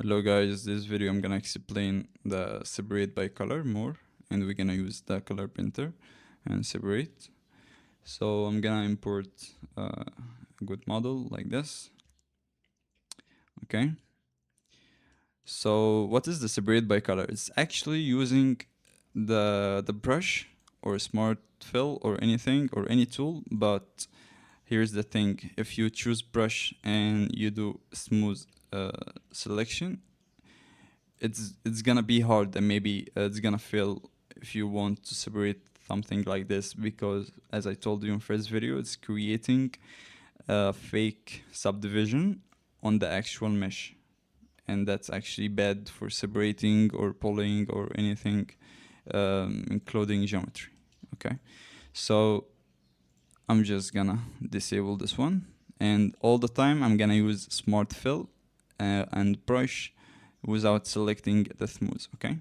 Hello guys, this video I'm gonna explain the separate by color more, and we're gonna use the color printer and separate. So I'm gonna import a good model like this. Okay. So what is the separate by color? It's actually using the brush or smart fill or anything or any tool, but here's the thing: if you choose brush and you do smooth selection, it's gonna be hard, and maybe it's gonna fail if you want to separate something like this, because as I told you in first video, it's creating a fake subdivision on the actual mesh, and that's actually bad for separating or pulling or anything, including geometry. Okay, so I'm just gonna disable this one, and all the time I'm gonna use smart fill and brush without selecting the smooth. Okay,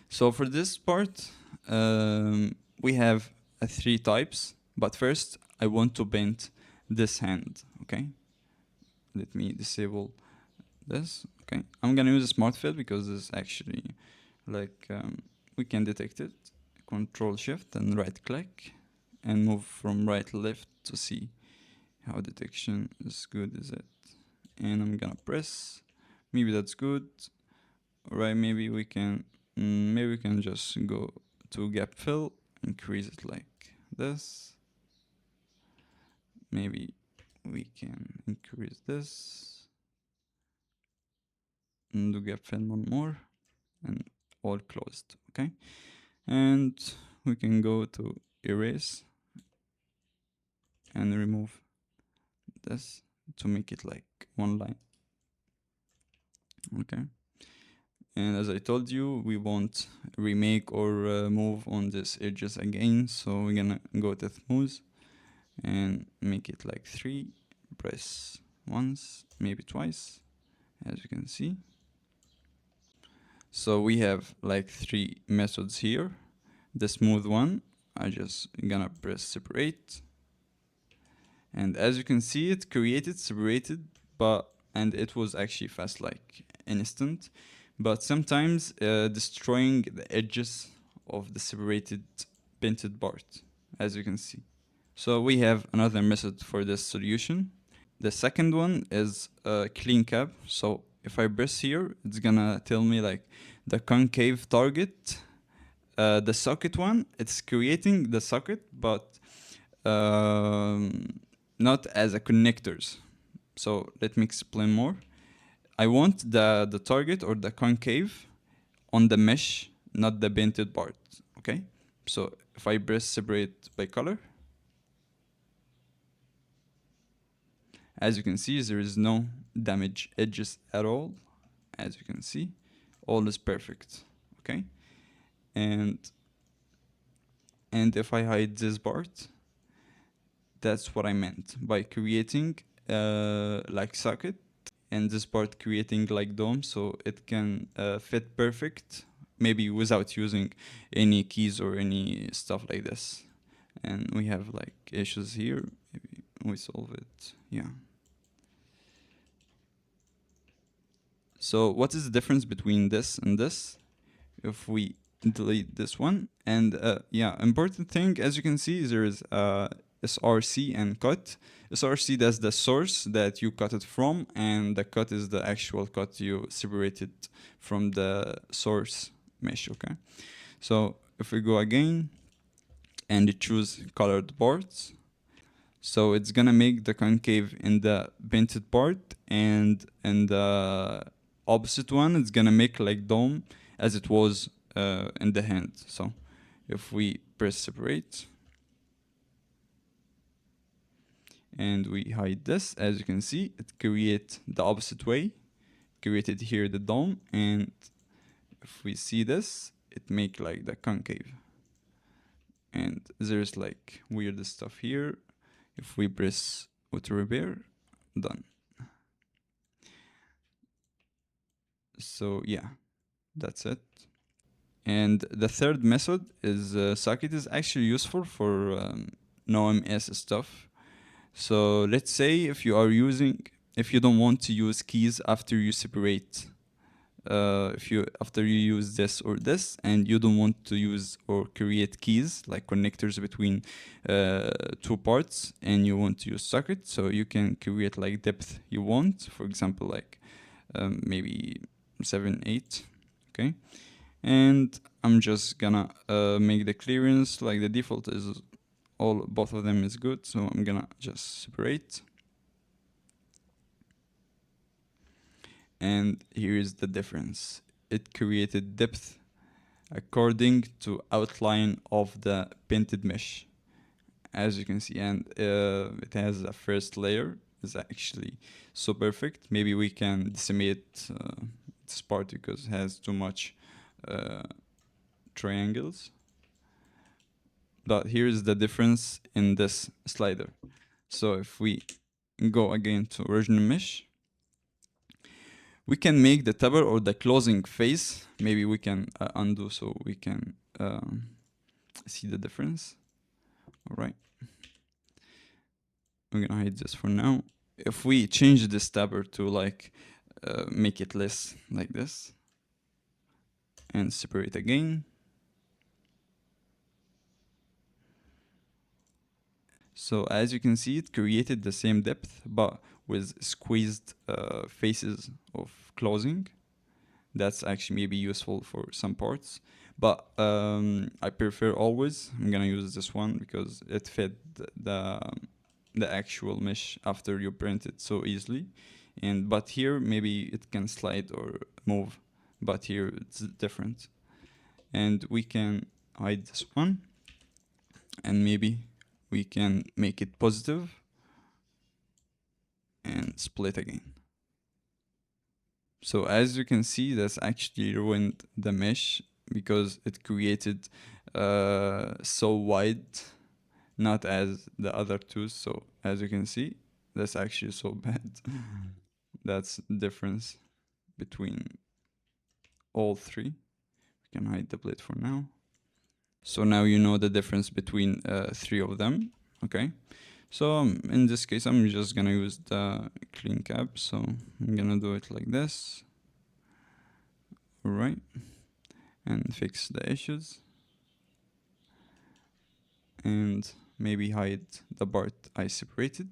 so for this part we have three types, but first I want to paint this hand. Okay, let me disable this. Okay, I'm gonna use a smart fill because this actually like we can detect it. Control shift and right click and move from right to left to see how detection is good, is it? And I'm gonna press. Maybe that's good. Alright, maybe we can just go to gap fill, increase it like this. Maybe we can increase this and do gap fill one more, and all closed. Okay, and we can go to erase and remove this to make it like one line. Okay, and as I told you, we won't remake or move on these edges again, so we're gonna go to smooth and make it like 3, press once, maybe twice, as you can see. So we have like 3 methods here. The smooth one, I just gonna press separate, and as you can see, it created separated, and it was actually fast, like instant, but sometimes destroying the edges of the separated painted part, as you can see. So we have another method for this solution. The second one is clean cap. So if I press here, it's gonna tell me like the concave target. The socket one, it's creating the socket, but not as a connectors. So let me explain more. I want the target or the concave on the mesh, not the painted part. Okay, so if I press separate by color, as you can see, there is no damage edges at all. As you can see, all is perfect. Okay, and if I hide this part, that's what I meant by creating like socket, and this part creating like dome, so it can fit perfect, maybe without using any keys or any stuff like this. And we have like issues here, maybe we solve it. Yeah. So what is the difference between this and this? If we delete this one, and yeah, important thing, as you can see, there is SRC and cut. SRC, that's the source that you cut it from, and the cut is the actual cut you separated from the source mesh. Okay, so if we go again and choose colored parts, so it's gonna make the concave in the painted part, and in the opposite one it's gonna make like dome as it was in the hand. So if we press separate and we hide this, as you can see, it creates the opposite way, created here the dome, and if we see this, it make like the concave, and there's like weird stuff here. If we press auto repair, done. So yeah, that's it. And the third method is socket, is actually useful for no AMS stuff. So let's say if you are using if you don't want to use keys after you separate, if you after you use this or this, and you don't want to use or create keys like connectors between two parts, and you want to use socket, so you can create like depth you want, for example like maybe 7 8. Okay, and I'm just gonna make the clearance like the default is both of them is good, so I'm gonna just separate. And here is the difference. It created depth according to outline of the painted mesh, as you can see, and it has a first layer is actually so perfect. Maybe we can decimate this part because it has too much triangles. But here's the difference in this slider. So if we go again to original mesh, we can make the tabber or the closing face. Maybe we can undo so we can see the difference. All right. I'm gonna hide this for now. If we change this tabber to like make it less like this and separate again. So as you can see, it created the same depth, but with squeezed faces of closing. That's actually maybe useful for some parts, but I prefer always, I'm gonna use this one because it fit the actual mesh after you print it so easily. And but here maybe it can slide or move, but here it's different. And we can hide this one, and maybe we can make it positive and split again. So as you can see, that's actually ruined the mesh because it created so wide, not as the other two. So as you can see, that's actually so bad. That's the difference between all three. We can hide the plate for now. So now you know the difference between three of them. Okay. So in this case, I'm just gonna use the clean cap. So I'm gonna do it like this. All right. And fix the issues. And maybe hide the part I separated.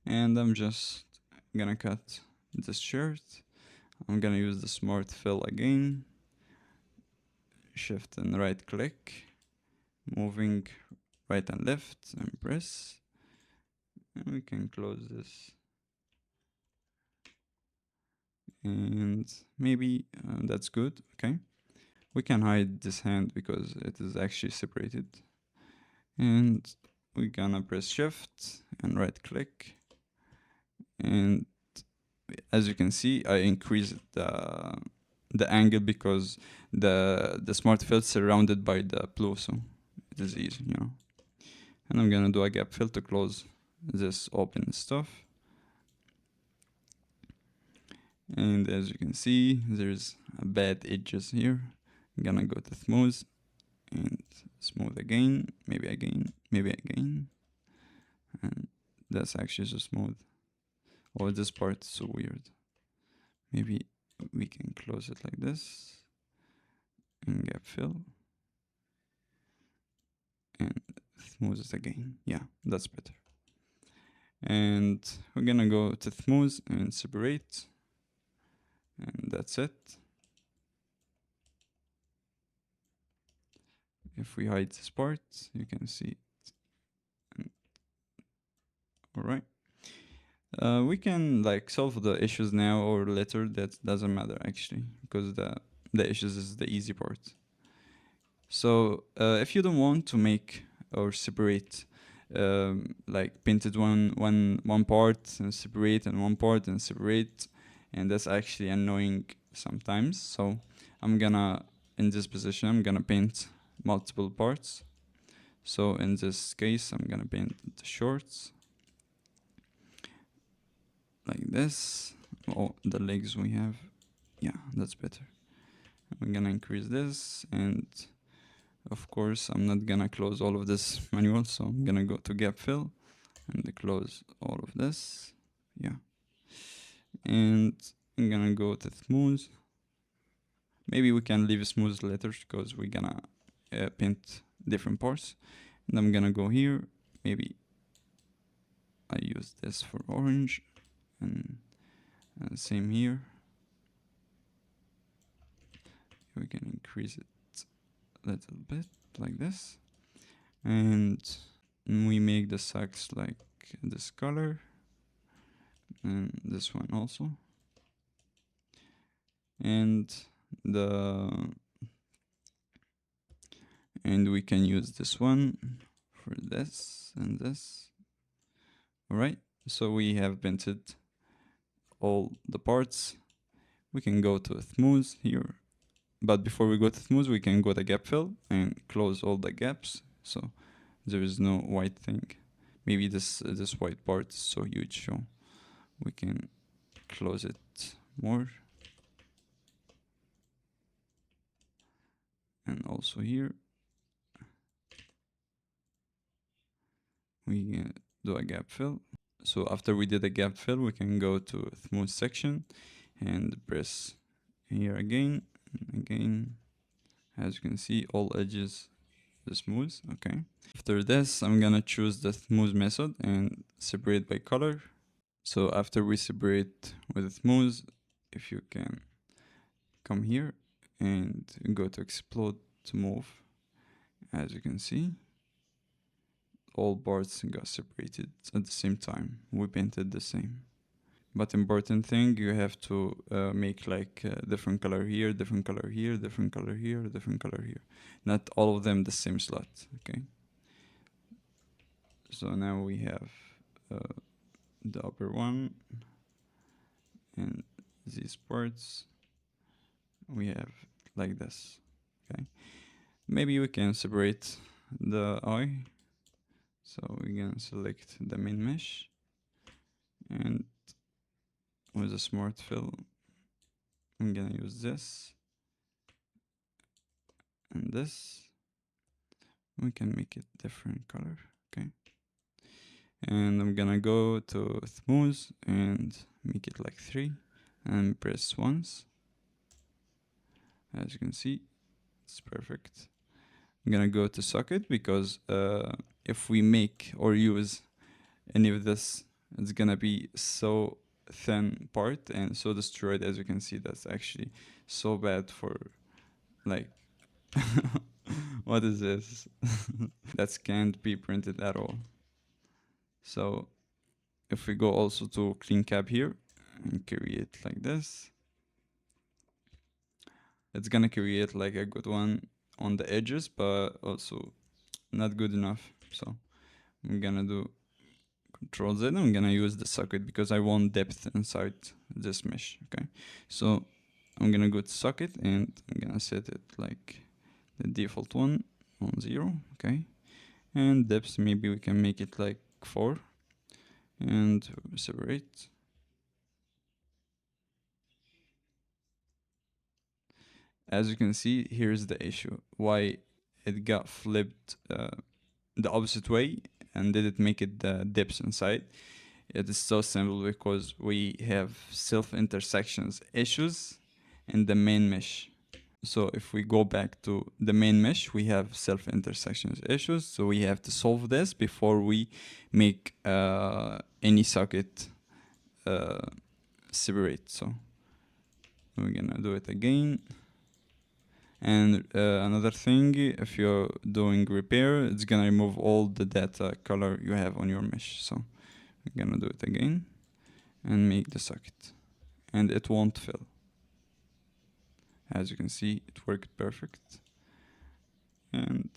And I'm just gonna cut this shirt. I'm gonna use the smart fill again. Shift and right click, moving right and left and press. And we can close this. And maybe that's good. Okay. We can hide this hand because it is actually separated. And we're gonna press shift and right click. And as you can see, I increased the angle because the smart fill is surrounded by the blue, so it is easy, you know. And I'm gonna do a gap fill to close this open stuff. And as you can see, there's a bad edges here. I'm gonna go to smooth and smooth again, maybe again, maybe again. And that's actually so smooth. Oh, this part is so weird. Maybe we can close it like this and gap fill and smooth it again. Yeah, that's better. And we're gonna go to smooth and separate, and that's it. If we hide this part, you can see it. All right. We can like solve the issues now or later. That doesn't matter actually, because the issues is the easy part. So if you don't want to make or separate like painted one part and separate and one part and separate, and that's actually annoying sometimes. So I'm gonna, in this position, I'm gonna paint multiple parts. So in this case, I'm gonna paint the shorts like this. Oh, the legs we have Yeah, that's better. I'm gonna increase this, and of course I'm not gonna close all of this manual, so I'm gonna go to gap fill and close all of this. Yeah, and I'm gonna go to smooth. Maybe we can leave smooth later because we're gonna paint different parts. And I'm gonna go here. Maybe I use this for orange, and same here. We can increase it a little bit like this, and we make the socks like this color, and this one also, and the and we can use this one for this and this. All right, so we have painted all the parts. We can go to smooth here, but before we go to smooth, we can go to gap fill and close all the gaps, so there is no white thing. Maybe this white part is so huge, so we can close it more. And also here we do a gap fill. So after we did a gap fill, we can go to smooth section and press here again and again. As you can see, all edges are smooth. Okay, after this I'm gonna choose the smooth method and separate by color. So after we separate with smooth, if you can come here and go to explode to move, as you can see, all parts got separated at the same time. We painted the same. But important thing, you have to make like different color here, different color here, different color here, different color here. Not all of them the same slot, okay? So now we have the upper one and these parts we have like this, okay? Maybe we can separate the eye. So we're gonna select the main mesh, and with a smart fill, I'm gonna use this and this. We can make it different color, okay? And I'm gonna go to smooth and make it like 3 and press once. As you can see, it's perfect. I'm gonna go to socket because if we make or use any of this, it's gonna be so thin part and so destroyed. As you can see, that's actually so bad for like what is this? That can't be printed at all. So if we go also to clean cap here and create like this, it's gonna create like a good one on the edges, but also not good enough. So I'm gonna do Control Z. I'm gonna use the socket because I want depth inside this mesh. Okay, so I'm gonna go to socket and I'm gonna set it like the default one on 0. Okay, and depth maybe we can make it like 4 and separate. As you can see, here's the issue why it got flipped the opposite way and did it make it the depth inside. It is so simple because we have self intersections issues in the main mesh. So if we go back to the main mesh, we have self intersections issues. So we have to solve this before we make any socket separate. So we're gonna do it again. And another thing, if you're doing repair, it's gonna remove all the data color you have on your mesh. So we're gonna do it again and make the socket, and it won't fill. As you can see, it worked perfect, and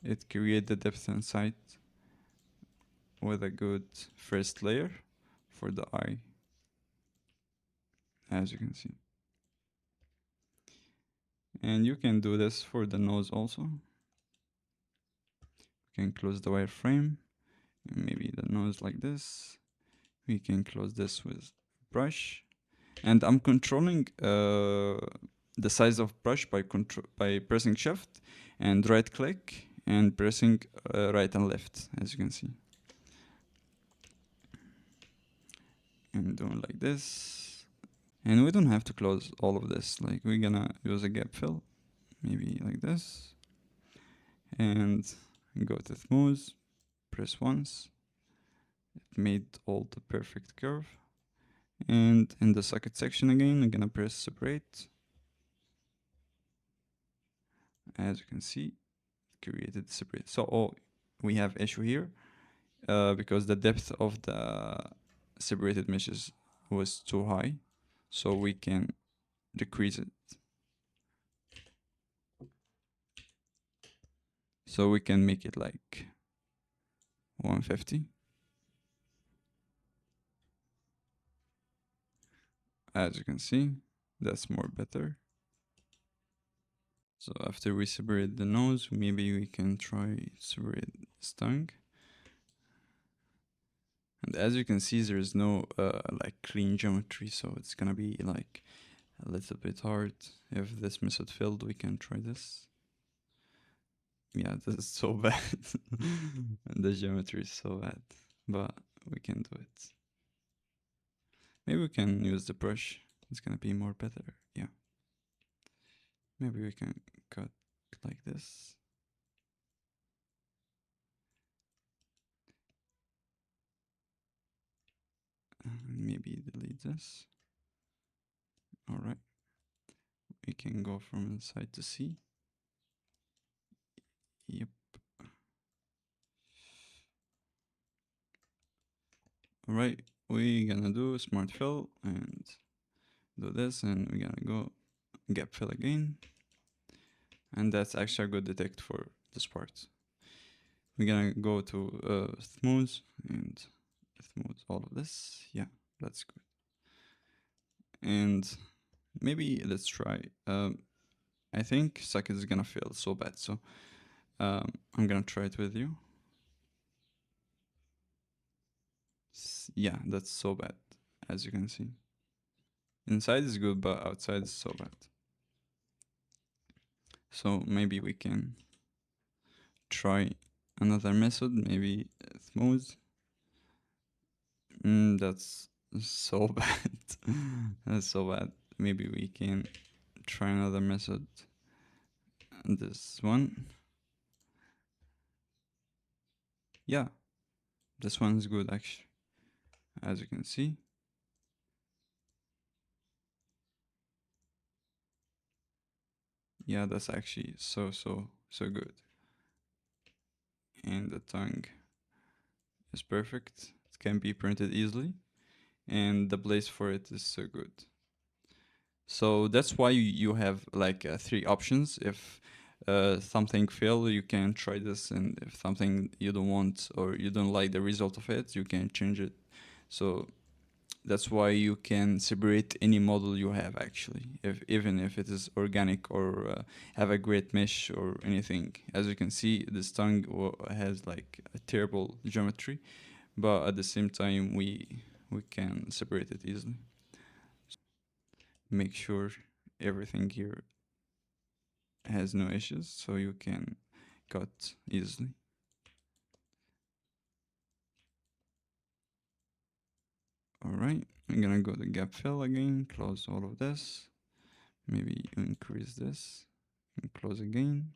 it created the depth inside with a good first layer for the eye, as you can see. And you can do this for the nose also. You can close the wireframe, and maybe the nose like this. We can close this with brush, And I'm controlling the size of brush by pressing shift and right click and pressing right and left, as you can see. And doing like this. And we don't have to close all of this. Like we're gonna use a gap fill, maybe like this. And go to smooth, press once. It made all the perfect curve. And in the socket section again, I'm gonna press separate. As you can see, created separate. So we have issue here because the depth of the separated meshes was too high. So we can decrease it. So we can make it like 150. As you can see, that's more better. So after we separate the nose, maybe we can try separate this tongue. And as you can see, there is no like clean geometry, so it's gonna be like a little bit hard. If this method failed, we can try this. Yeah, this is so bad. The geometry is so bad, but we can do it. Maybe we can use the brush. It's gonna be more better. Yeah. Maybe we can cut like this. Maybe delete this. All right. We can go from inside to see. Yep. All right. We're gonna do smart fill and do this, and we're gonna go gap fill again. And that's actually a good detect for this part. We're gonna go to smooth and smooth all of this. Yeah, that's good. And maybe let's try. I think socket is gonna fail so bad, so I'm gonna try it with you. Yeah, that's so bad, as you can see. Inside is good, but outside is so bad. So maybe we can try another method, maybe smooth. That's so bad. That's so bad. Maybe we can try another method. This one. Yeah, this one is good actually. As you can see. Yeah, that's actually so good. And the tongue is perfect. It can be printed easily. And the place for it is so good. So that's why you have like three options. If something fail, you can try this, and if something you don't want or you don't like the result of it, you can change it. So that's why you can separate any model you have actually, if even if it is organic or have a great mesh or anything. As you can see, this tongue has like a terrible geometry, but at the same time we can separate it easily. Make sure everything here has no issues so you can cut easily. Alright, I'm gonna go to gap fill again, close all of this, maybe increase this, and close again,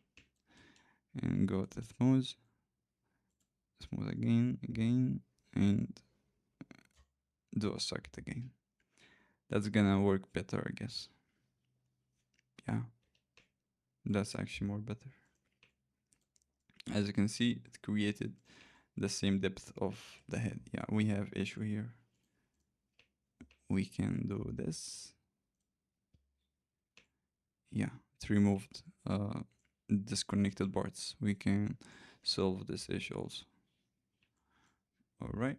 and go to smooth, smooth again, and do a socket again. That's gonna work better, I guess. Yeah, that's actually more better. As you can see, it created the same depth of the head. Yeah, we have issue here. We can do this. Yeah, it removed disconnected parts. We can solve this issue also. All right.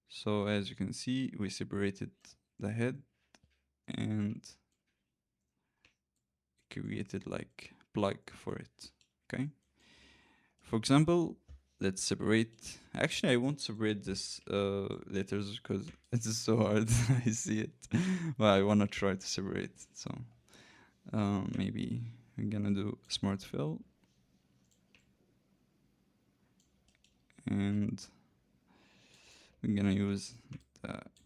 So as you can see, we separated the head and created like plug for it. Okay. For example, let's separate. Actually, I won't separate this letters because it is so hard. I see it, but I wanna try to separate. So maybe I'm gonna do smart fill, and we're gonna use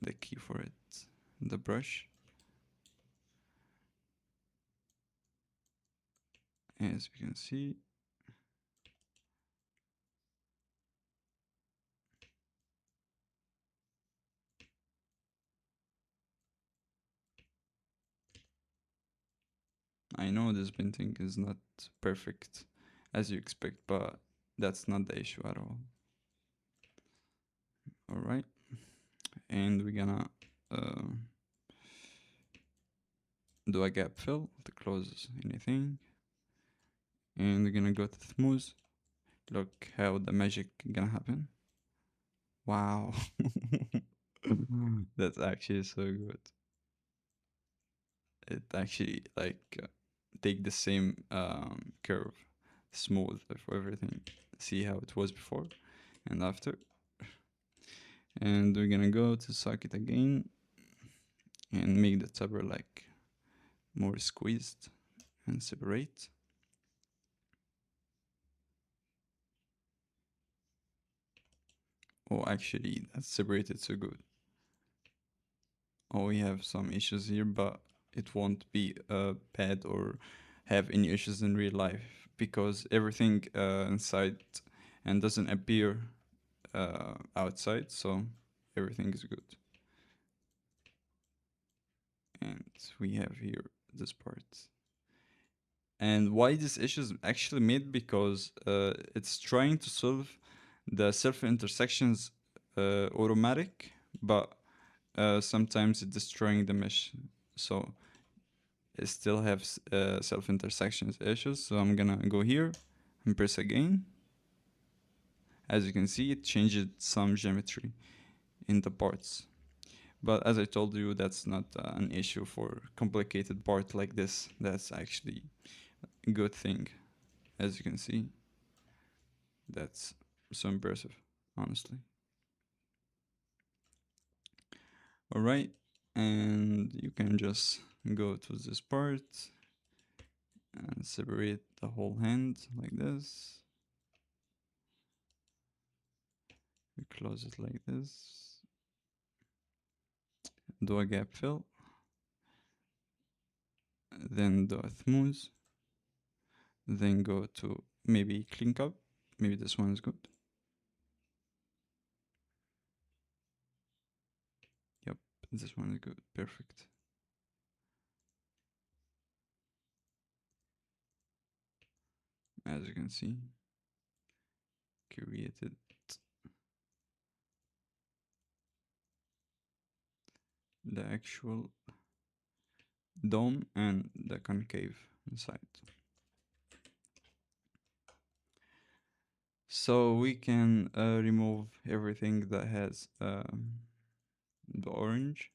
the key for it, the brush. As you can see, I know this painting is not perfect as you expect, but that's not the issue at all. All right, and we're gonna uh, do a gap fill to close anything, and we're gonna go to smooth. Look how the magic gonna happen. Wow. That's actually so good. It actually like take the same curve, smooth for everything. See how it was before and after. And we're gonna go to socket again and make the tupper like more squeezed and separate. Oh, actually, that's separated so good. Oh, we have some issues here, but it won't be bad or have any issues in real life because everything inside and doesn't appear outside, so everything is good. And we have here this part. And why this issue is actually made because it's trying to solve the self intersections automatic, but sometimes it's destroying the mesh. So it still has self intersections issues. So I'm gonna go here and press again. As you can see, it changed some geometry in the parts. But as I told you, that's not an issue for complicated part like this. That's actually a good thing. As you can see, that's so impressive, honestly. All right, and you can just go to this part and separate the whole hand like this. We close it like this. Do a gap fill. Then do a smooth. Then go to maybe clean up. Maybe this one is good. Yep, this one is good. Perfect. As you can see, created the actual dome and the concave inside. So we can remove everything that has the orange.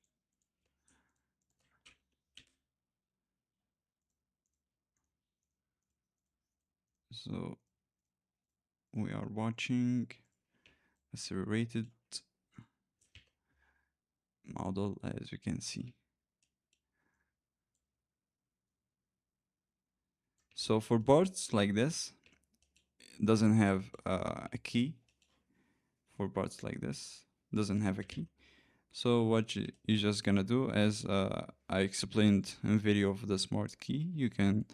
So we are watching a separated model, as you can see. So for parts like this, it doesn't have a key. For parts like this, doesn't have a key. So what you're just gonna do, as I explained in video of the smart key, you can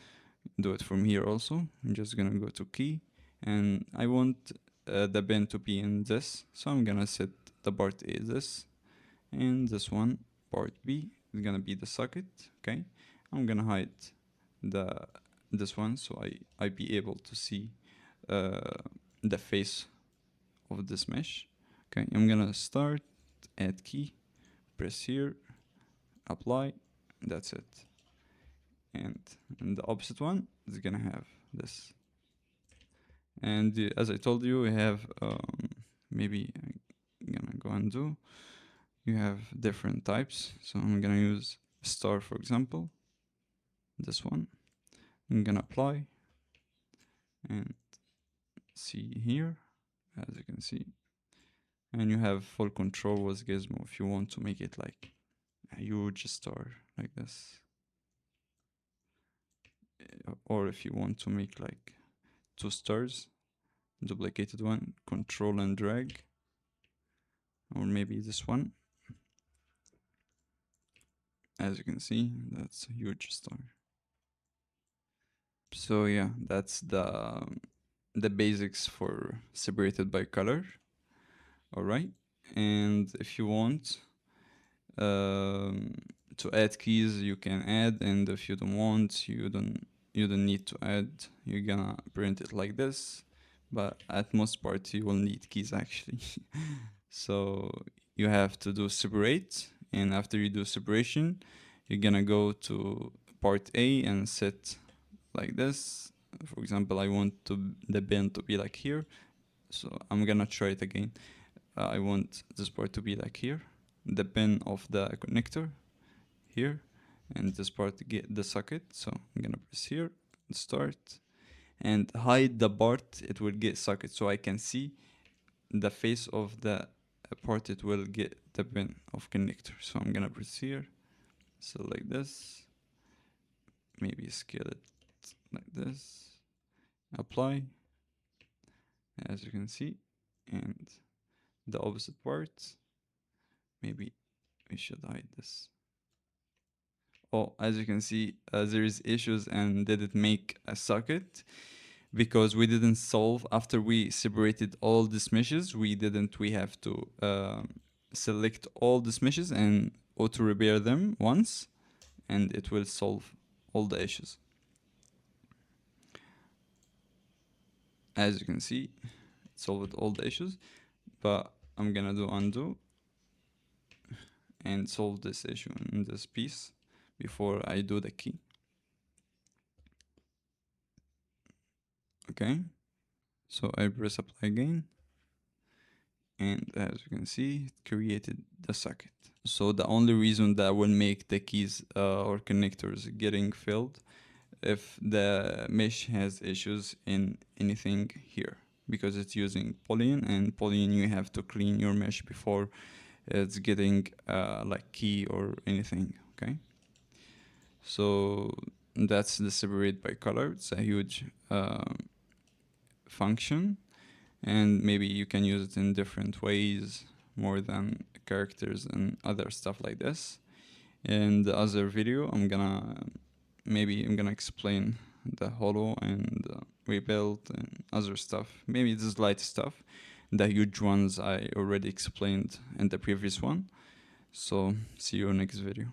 do it from here also. I'm just gonna go to key, and I want the bin to be in this, so I'm gonna set the part A this, and this one part B is gonna be the socket. Okay, I'm gonna hide the this one so I be able to see the face of this mesh. Okay, I'm gonna start, add key, press here, apply, that's it. And the opposite one is gonna have this. And as I told you, we have maybe I'm gonna go and do. You have different types, so I'm gonna use star for example. This one I'm gonna apply and see here. as you can see. And you have full control with Gizmo if you want to make it like a huge star like this. Or if you want to make like 2 stars, duplicated one, control and drag. Or maybe this one. As you can see, that's a huge star. So yeah, that's the basics for separated by color. All right, and if you want to add keys, you can add, and if you don't want, you don't need to add. You're gonna print it like this, but at most part you will need keys actually. So you have to do separate, and after you do separation, you're gonna go to part A and set like this. For example, I want the bin to be like here, so I'm gonna try it again. I want this part to be like here, the pin of the connector here, and this part to get the socket. So I'm gonna press here, start, and hide the part it will get socket, so I can see the face of the part it will get the pin of connector. So I'm gonna press here, so like this, maybe scale it like this, apply, as you can see, and the opposite part, maybe we should hide this. Oh, as you can see, there is issues and didn't make a socket because we didn't solve after we separated all these meshes. We have to select all these meshes and auto repair them once, and it will solve all the issues. As you can see, it solved all the issues, but I'm gonna do undo and solve this issue in this piece before I do the key. Okay, so I press apply again, and as you can see, it created the socket. So the only reason that will make the keys or connectors getting filled if the mesh has issues in anything here, because it's using polyene, and polyene you have to clean your mesh before it's getting like key or anything. Okay, so that's the separate by color. It's a huge function, and maybe you can use it in different ways, more than characters and other stuff like this. In the other video, I'm gonna explain the hollow and rebuild and other stuff. Maybe this light stuff. The huge ones I already explained in the previous one. So see you next video.